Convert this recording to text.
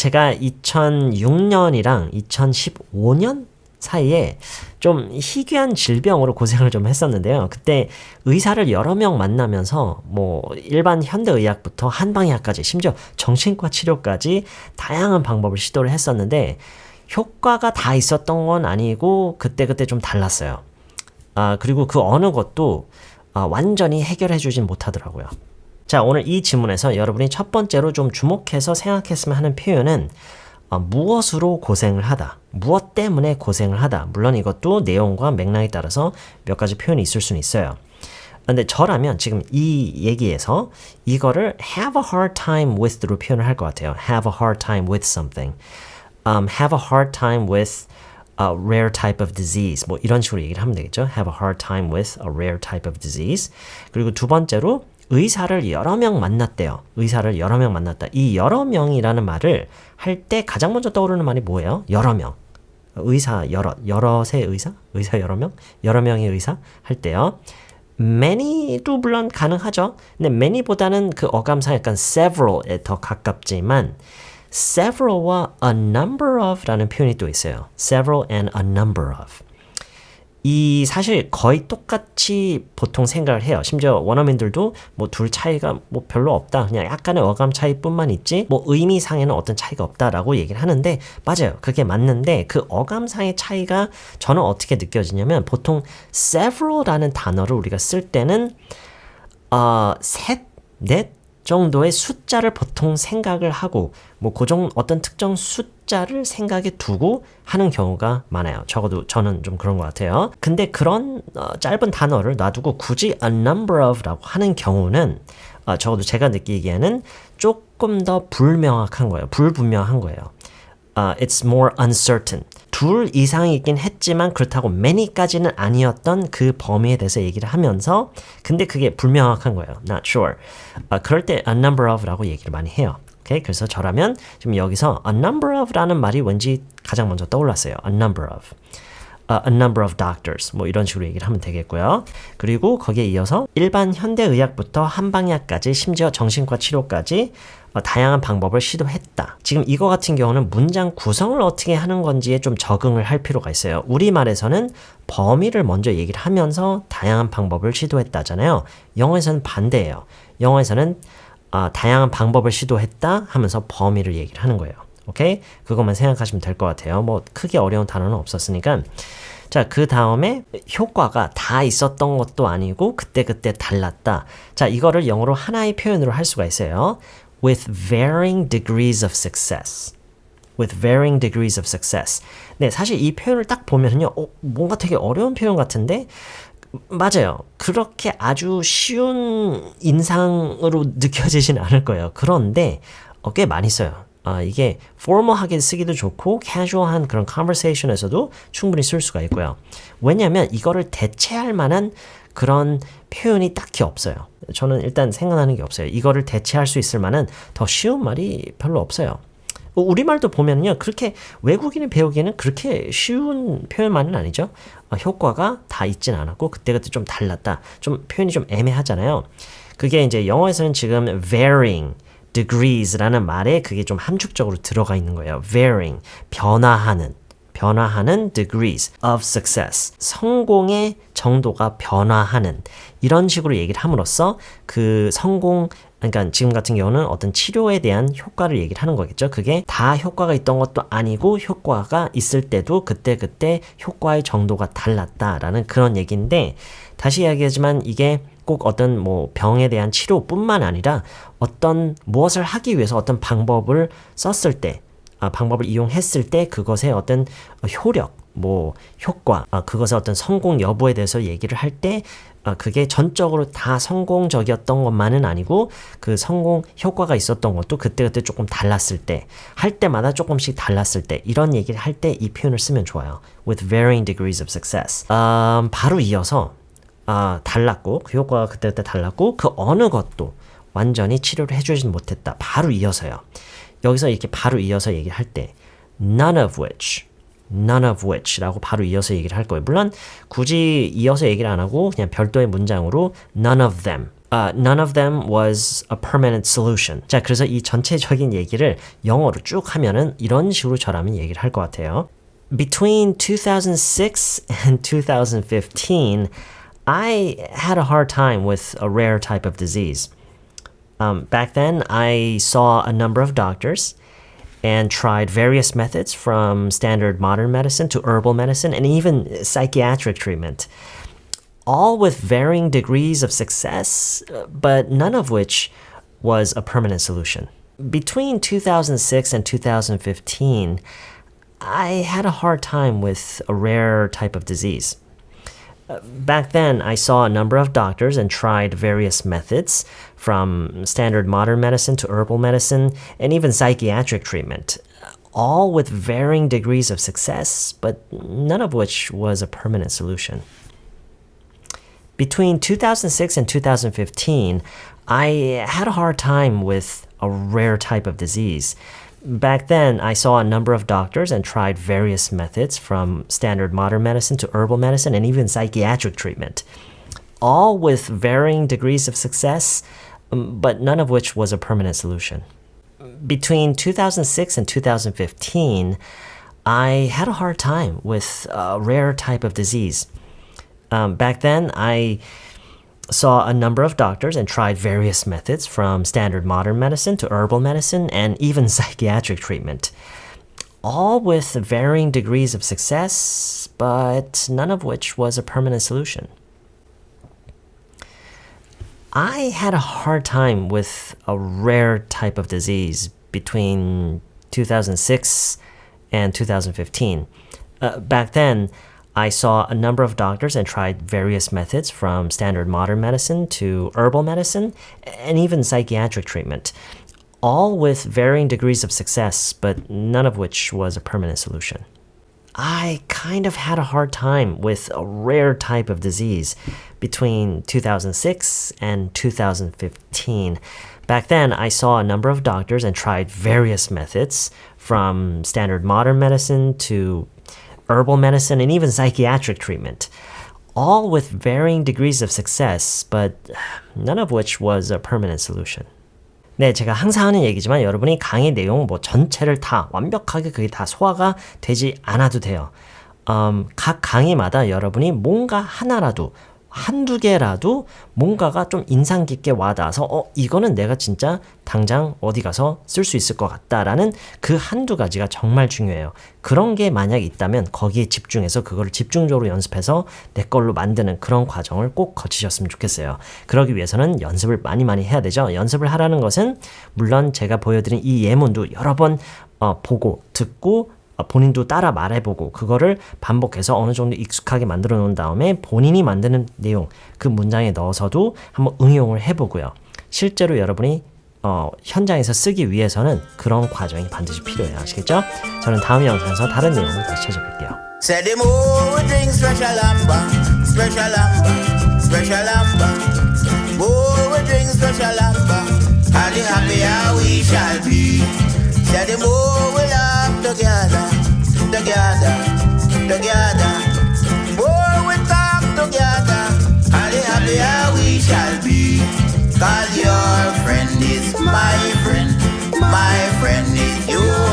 제가 2006년이랑 2015년 사이에 좀 희귀한 질병으로 고생을 좀 했었는데요. 그때 의사를 여러 명 만나면서 뭐 일반 현대의학부터 한방의학까지 심지어 정신과 치료까지 다양한 방법을 시도를 했었는데 효과가 다 있었던 건 아니고 그때그때 좀 달랐어요. 그리고 그 어느 것도 완전히 해결해 주진 못하더라고요. 자, 오늘 이 질문에서 여러분이 첫 번째로 좀 주목해서 생각했으면 하는 표현은 무엇으로 고생을 하다, 무엇 때문에 고생을 하다. 물론 이것도 내용과 맥락에 따라서 몇 가지 표현이 있을 수는 있어요. 근데 저라면 지금 이 얘기에서 이거를 have a hard time with로 표현을 할 것 같아요. have a hard time with something. have a hard time with a rare type of disease. 뭐 이런 식으로 얘기를 하면 되겠죠. have a hard time with a rare type of disease. 그리고 두 번째로 의사를 여러 명 만났대요. 의사를 여러 명 만났다. 이 여러 명이라는 말을 할 때 가장 먼저 떠오르는 말이 뭐예요? 여러 명. 의사 여럿의 의사? 의사 여러 명? 여러 명의 의사? 할 때요. many도 물론 가능하죠. 근데 many보다는 그 어감상 약간 several에 더 가깝지만 several과 a number of라는 표현이 또 있어요. several and a number of. 이 사실 거의 똑같이 보통 생각을 해요. 심지어 원어민들도 뭐 둘 차이가 뭐 별로 없다. 그냥 약간의 어감 차이뿐만 있지 뭐 의미상에는 어떤 차이가 없다라고 얘기를 하는데 맞아요. 그게 맞는데 그 어감상의 차이가 저는 어떻게 느껴지냐면 보통 several라는 단어를 우리가 쓸 때는 셋, 넷 정도의 숫자를 보통 생각을 하고 뭐 어떤 특정 숫자를 생각에 두고 하는 경우가 많아요. 적어도 저는 좀 그런 것 같아요. 근데 그런 짧은 단어를 놔두고 굳이 a number of라고 하는 경우는 적어도 제가 느끼기에는 조금 더 불명확한 거예요. 불분명한 거예요. It's more uncertain. 둘 이상이 있긴 했지만 그렇다고 many까지는 아니었던 그 범위에 대해서 얘기를 하면서 근데 그게 불명확한 거예요. Not sure. 그럴 때 a number of라고 얘기를 많이 해요. Okay? 그래서 저라면 지금 여기서 a number of라는 말이 왠지 가장 먼저 떠올랐어요. A number of. A number of doctors. 뭐 이런 식으로 얘기를 하면 되겠고요. 그리고 거기에 이어서 일반 현대의학부터 한방의학까지 심지어 정신과 치료까지 다양한 방법을 시도했다. 지금 이거 같은 경우는 문장 구성을 어떻게 하는 건지에 좀 적응을 할 필요가 있어요. 우리말에서는 범위를 먼저 얘기를 하면서 다양한 방법을 시도했다잖아요. 영어에서는 반대예요. 영어에서는 다양한 방법을 시도했다 하면서 범위를 얘기를 하는 거예요. 오케이? 그것만 생각하시면 될 것 같아요. 뭐 크게 어려운 단어는 없었으니까. 자, 그 다음에 효과가 다 있었던 것도 아니고 그때그때 달랐다. 자, 이거를 영어로 하나의 표현으로 할 수가 있어요. With varying degrees of success. With varying degrees of success. 네, 사실 이 표현을 딱 보면요. 뭔가 되게 어려운 표현 같은데 맞아요. 그렇게 아주 쉬운 인상으로 느껴지진 않을 거예요. 그런데 꽤 많이 써요. 이게 formal하게 쓰기도 좋고 casual한 그런 conversation에서도 충분히 쓸 수가 있고요. 왜냐하면 이거를 대체할 만한 그런 표현이 딱히 없어요. 저는 일단 생각나는 게 없어요. 이거를 대체할 수 있을 만한 더 쉬운 말이 별로 없어요. 우리말도 보면요. 그렇게 외국인이 배우기에는 그렇게 쉬운 표현만은 아니죠. 효과가 다 있진 않았고 그때그때 좀 달랐다. 좀 표현이 좀 애매하잖아요. 그게 이제 영어에서는 지금 varying degrees라는 말에 그게 좀 함축적으로 들어가 있는 거예요. varying, 변화하는 degrees of success. 성공의 정도가 변화하는 이런 식으로 얘기를 함으로써 그 그러니까 지금 같은 경우는 어떤 치료에 대한 효과를 얘기를 하는 거겠죠. 그게 다 효과가 있던 것도 아니고 효과가 있을 때도 그때 효과의 정도가 달랐다라는 그런 얘기인데 다시 이야기하지만 이게 꼭 어떤 뭐 병에 대한 치료뿐만 아니라 어떤 무엇을 하기 위해서 어떤 방법을 썼을 때 방법을 이용했을 때 그것의 어떤 효력, 뭐 효과, 그것의 어떤 성공 여부에 대해서 얘기를 할 때 그게 전적으로 다 성공적이었던 것만은 아니고 그 성공 효과가 있었던 것도 그때그때 조금 달랐을 때, 할 때마다 조금씩 달랐을 때 이런 얘기를 할 때 이 표현을 쓰면 좋아요. With varying degrees of success. 바로 이어서 달랐고 그 효과가 그때그때 달랐고 그 어느 것도 완전히 치료를 해주진 못했다. 바로 이어서요. 여기서 이렇게 바로 이어서 얘기를 할 때 none of which라고 바로 이어서 얘기를 할 거예요. 물론 굳이 이어서 얘기를 안 하고 그냥 별도의 문장으로 none of them None of them was a permanent solution. 자, 그래서 이 전체적인 얘기를 영어로 쭉 하면은 이런 식으로 저라면 얘기를 할 것 같아요. Between 2006 and 2015, I had a hard time with a rare type of disease. Back then, I saw a number of doctors and tried various methods from standard modern medicine to herbal medicine and even psychiatric treatment, all with varying degrees of success, but none of which was a permanent solution. Between 2006 and 2015, I had a hard time with a rare type of disease. Back then, I saw a number of doctors and tried various methods, from standard modern medicine to herbal medicine, and even psychiatric treatment, all with varying degrees of success, but none of which was a permanent solution. Between 2006 and 2015, I had a hard time with a rare type of disease. Back then, I saw a number of doctors and tried various methods, from standard modern medicine to herbal medicine and even psychiatric treatment, all with varying degrees of success, but none of which was a permanent solution. Between 2006 and 2015, I had a hard time with a rare type of disease. Back then, I saw a number of doctors and tried various methods, from standard modern medicine to herbal medicine and even psychiatric treatment, all with varying degrees of success, but none of which was a permanent solution. I had a hard time with a rare type of disease between 2006 and 2015. Back then, I saw a number of doctors and tried various methods, from standard modern medicine to herbal medicine and even psychiatric treatment, all with varying degrees of success, but none of which was a permanent solution. I kind of had a hard time with a rare type of disease between 2006 and 2015. Back then, I saw a number of doctors and tried various methods, from standard modern medicine to herbal medicine and even psychiatric treatment, all with varying degrees of success, but none of which was a permanent solution. 네, 제가 항상 하는 얘기지만 여러분이 강의 내용 전체를 다 완벽하게 그게 다 소화가 되지 않아도 돼요. 각 강의마다 여러분이 뭔가 하나라도, 한두 개라도 뭔가가 좀 인상 깊게 와닿아서 이거는 내가 진짜 당장 어디 가서 쓸 수 있을 것 같다라는 그 한두 가지가 정말 중요해요. 그런 게 만약 있다면 거기에 집중해서 그거를 집중적으로 연습해서 내 걸로 만드는 그런 과정을 꼭 거치셨으면 좋겠어요. 그러기 위해서는 연습을 많이 해야 되죠. 연습을 하라는 것은 물론 제가 보여드린 이 예문도 여러 번 보고 듣고 본인도 따라 말해보고 그거를 반복해서 어느 정도 익숙하게 만들어 놓은 다음에 본인이 만드는 내용 그 문장에 넣어서도 한번 응용을 해보고요. 실제로 여러분이 현장에서 쓰기 위해서는 그런 과정이 반드시 필요해요. 아시겠죠? 저는 다음 영상에서 다른 내용을 다시 찾아뵐게요. Say the more we drink special amber, special amber, special amber. More we drink special amber, and the happier we shall be. Say the more we laugh together, together, together. More we talk together, and the happier we shall be. 'Cause your friend is my friend is yours.